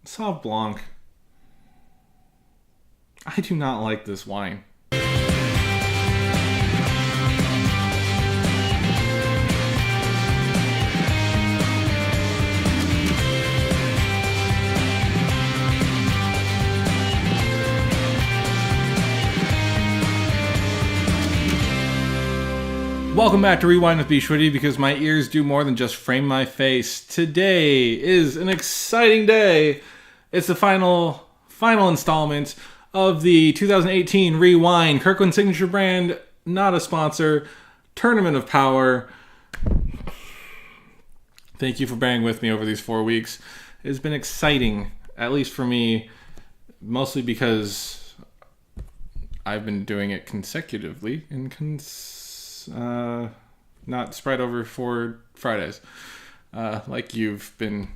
Sauv Blanc. I do not like this wine. Welcome back to Rewind with B. Schwitty, because my ears do more than just frame my face. Today is an exciting day. It's the final installment of the 2018 Rewind Kirkland Signature Brand, not a sponsor, Tournament of Power. Thank you for bearing with me over these 4 weeks. It's been exciting, at least for me, mostly because I've been doing it consecutively and not spread over 4 Fridays, like you've been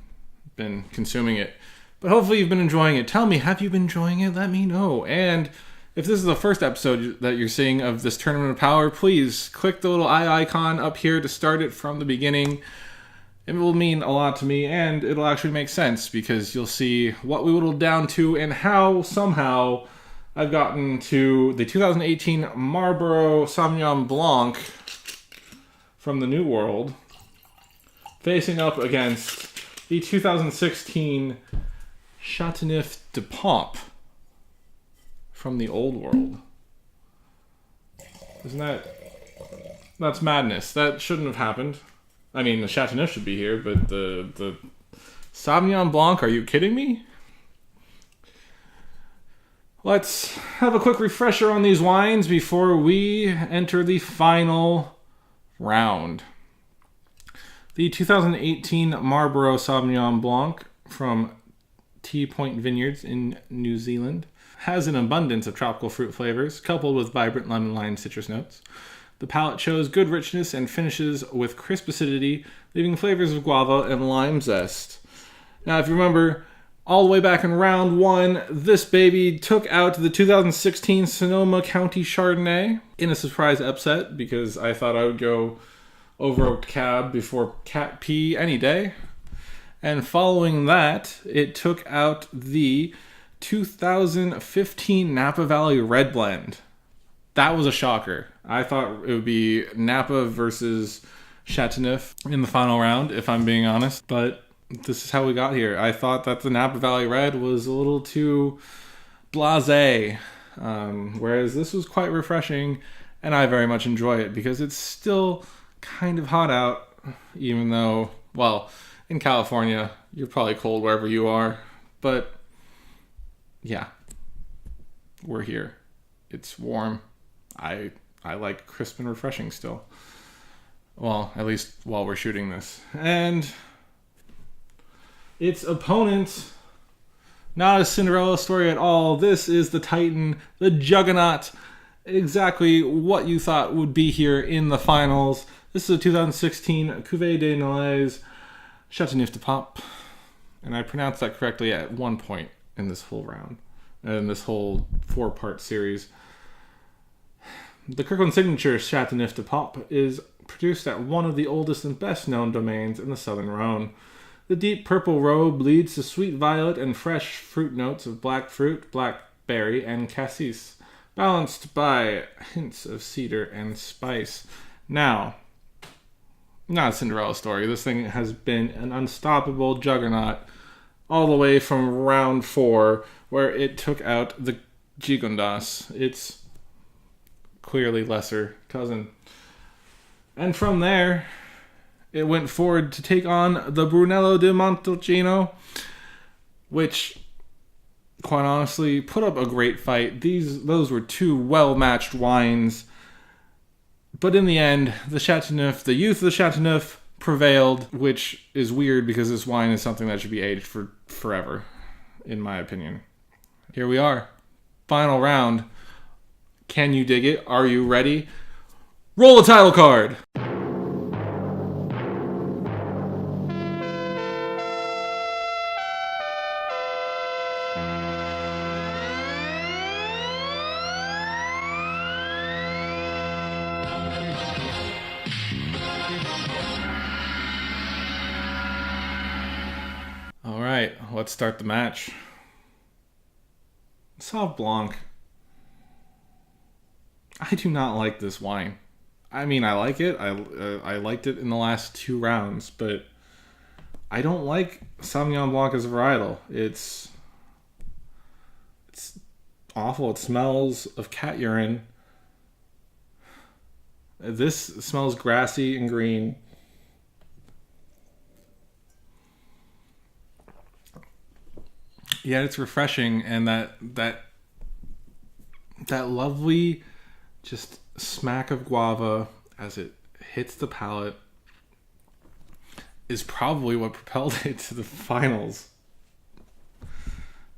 consuming it. But hopefully you've been enjoying it. Tell me, have you been enjoying it? Let me know. And if this is the first episode that you're seeing of this Tournament of Power, please click the little eye icon up here to start it from the beginning. It will mean a lot to me, and it'll actually make sense, because you'll see what we whittled down to and how somehow I've gotten to the 2018 Marlborough Sauvignon Blanc from the New World, facing up against the 2016 Chateauneuf de Pape from the Old World. That's madness. That shouldn't have happened. I mean, the Chateauneuf should be here, but the Sauvignon Blanc, are you kidding me? Let's have a quick refresher on these wines before we enter the final round. The 2018 Marlborough Sauvignon Blanc from Tea Point Vineyards in New Zealand has an abundance of tropical fruit flavors, coupled with vibrant lemon-lime citrus notes. The palate shows good richness and finishes with crisp acidity, leaving flavors of guava and lime zest. Now, if you remember, all the way back in round 1, this baby took out the 2016 Sonoma County Chardonnay in a surprise upset, because I thought I would go over oaked cab before cat pee any day. And following that, it took out the 2015 Napa Valley Red Blend. That was a shocker. I thought it would be Napa versus Chateauneuf in the final round, if I'm being honest, but this is how we got here. I thought that the Napa Valley Red was a little too blasé, whereas this was quite refreshing, and I very much enjoy it because it's still kind of hot out, even though, well, in California, you're probably cold wherever you are, but yeah, we're here. It's warm. I like crisp and refreshing still. Well, at least while we're shooting this. And its opponent, not a Cinderella story at all. This is the Titan, the Juggernaut, exactly what you thought would be here in the finals. This is a 2016 Cuvee de Nalys Chateauneuf de Pape, and I pronounced that correctly at one point in this whole round, in this whole 4-part series. The Kirkland Signature Chateauneuf de Pape is produced at one of the oldest and best-known domains in the Southern Rhone. The deep purple robe leads to sweet violet and fresh fruit notes of black fruit, blackberry, and cassis, balanced by hints of cedar and spice. Now, not a Cinderella story. This thing has been an unstoppable juggernaut all the way from round 4, where it took out the Gigondas, its clearly lesser cousin. And from there, it went forward to take on the Brunello di Montalcino, which, quite honestly, put up a great fight. Those were 2 well-matched wines. But in the end, the Chateauneuf, the youth of the Chateauneuf, prevailed, which is weird because this wine is something that should be aged for forever, in my opinion. Here we are. Final round. Can you dig it? Are you ready? Roll the title card! let's start the match. Sauv Blanc. I do not like this wine. I mean, I like it. I liked it in the last 2 rounds, but I don't like Sauvignon Blanc as a varietal. It's awful. It smells of cat urine. This smells grassy and green. Yeah, it's refreshing, and that lovely just smack of guava as it hits the palate is probably what propelled it to the finals.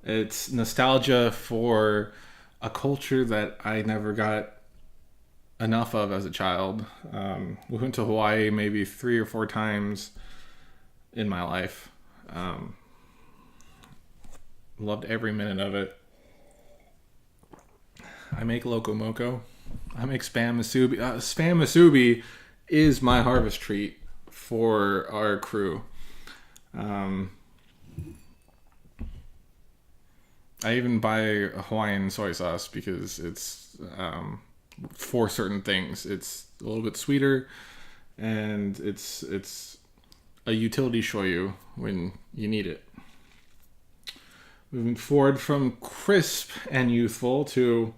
It's nostalgia for a culture that I never got enough of as a child. We went to Hawaii maybe 3 or 4 times in my life. Loved every minute of it. I make loco moco. I make spam musubi. Spam musubi is my harvest treat for our crew. I even buy a Hawaiian soy sauce because it's for certain things. It's a little bit sweeter, and it's a utility shoyu when you need it. Moving forward from crisp and youthful to,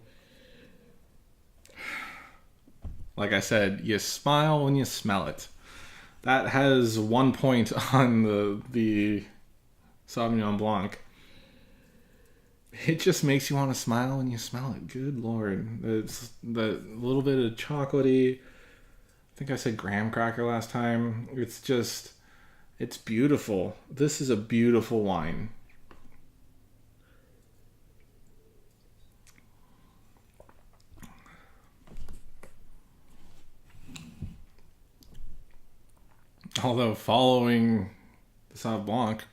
like I said, you smile when you smell it. That has 1 point on the Sauvignon Blanc. It just makes you want to smile when you smell it. Good Lord. It's the little bit of chocolatey. I think I said graham cracker last time. It's beautiful. This is a beautiful wine. Although following the Sauv Blanc,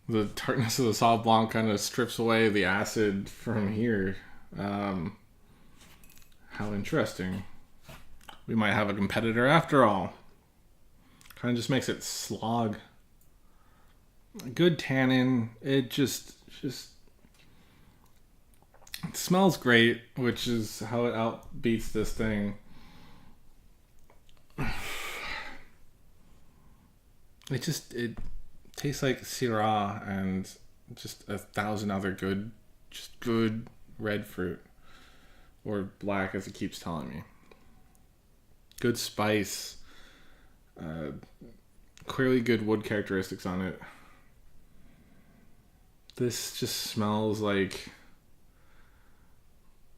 the tartness of the Sauv Blanc kind of strips away the acid from here. How interesting. We might have a competitor after all. Kind of just makes it slog. Good tannin. It just it smells great, which is how it outbeats this thing. It tastes like Syrah and just 1,000 other good red fruit, or black as it keeps telling me. Good spice, clearly good wood characteristics on it. This just smells like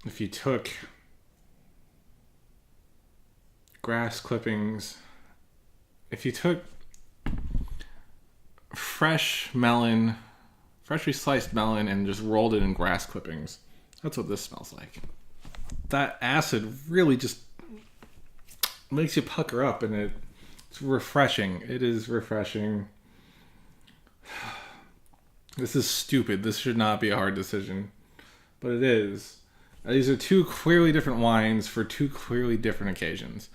if you took grass clippings, if you took freshly sliced melon and just rolled it in grass clippings. That's what this smells like. That acid really just makes you pucker up, and it's refreshing. It is refreshing. This is stupid. This should not be a hard decision, but it is. These are 2 clearly different wines for 2 clearly different occasions.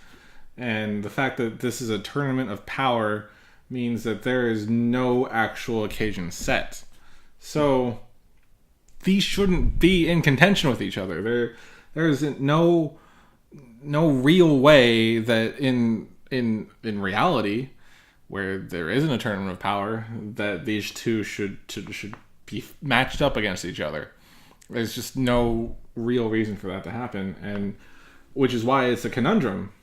And the fact that this is a tournament of power means that there is no actual occasion set. So these shouldn't be in contention with each other. There is no real way that in reality, where there isn't a tournament of power, that these 2 should be matched up against each other. There's just no real reason for that to happen, and which is why it's a conundrum.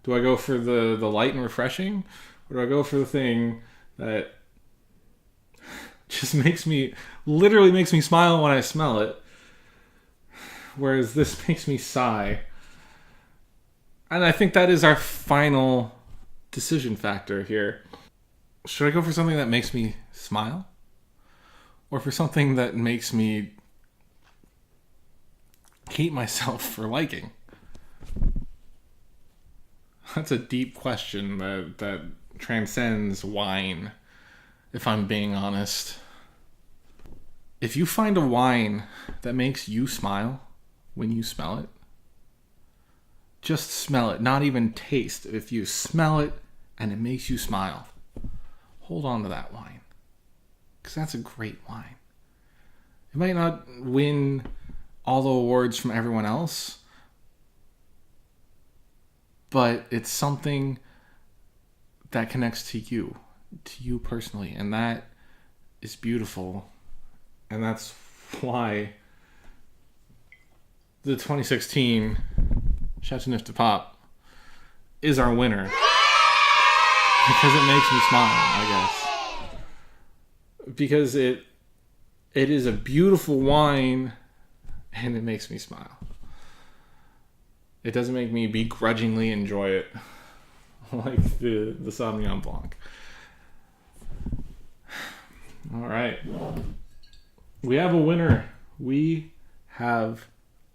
Do I go for the light and refreshing? Or do I go for the thing that just literally makes me smile when I smell it, whereas this makes me sigh? And I think that is our final decision factor here. Should I go for something that makes me smile? Or for something that makes me hate myself for liking? That's a deep question that transcends wine, if I'm being honest. If you find a wine that makes you smile when you smell it, just smell it, not even taste. If you smell it and it makes you smile, hold on to that wine. because that's a great wine. It might not win all the awards from everyone else, but it's something that connects to you personally, and that is beautiful. And that's why the 2016 Chateauneuf de Pape is our winner. Because it makes me smile, I guess. Because it is a beautiful wine, and it makes me smile. It doesn't make me begrudgingly enjoy it like the Sauvignon Blanc. All right. We have a winner. We have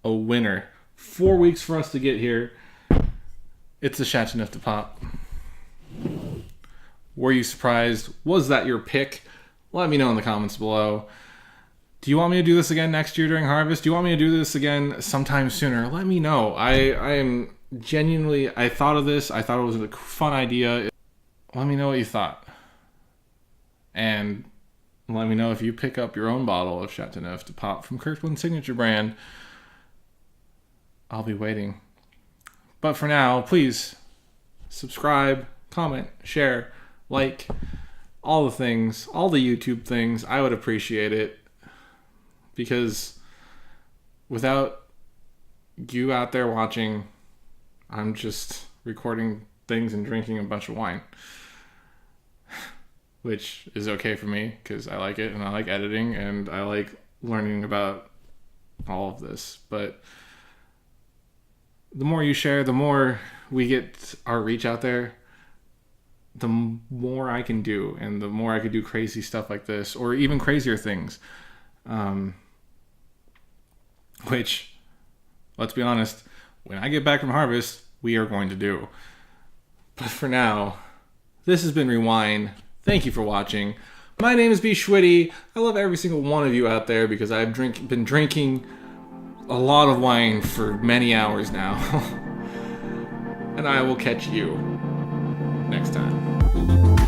a winner. 4 weeks for us to get here. It's the Chateauneuf de Pape. Were you surprised? Was that your pick? Let me know in the comments below. Do you want me to do this again next year during harvest? Do you want me to do this again sometime sooner? Let me know. I am genuinely, I thought of this. I thought it was a fun idea. Let me know what you thought. And let me know if you pick up your own bottle of Chateauneuf de Pape from Kirkland Signature Brand. I'll be waiting. But for now, please subscribe, comment, share, like, all the things, all the YouTube things. I would appreciate it, because without you out there watching, I'm just recording things and drinking a bunch of wine, which is okay for me because I like it and I like editing and I like learning about all of this. But the more you share, the more we get our reach out there, the more I can do, and the more I could do crazy stuff like this, or even crazier things. Which, let's be honest, when I get back from harvest, we are going to do. But for now, this has been Rewind. Thank you for watching. My name is B. Schwitty. I love every single one of you out there because I've been drinking a lot of wine for many hours now. And I will catch you next time.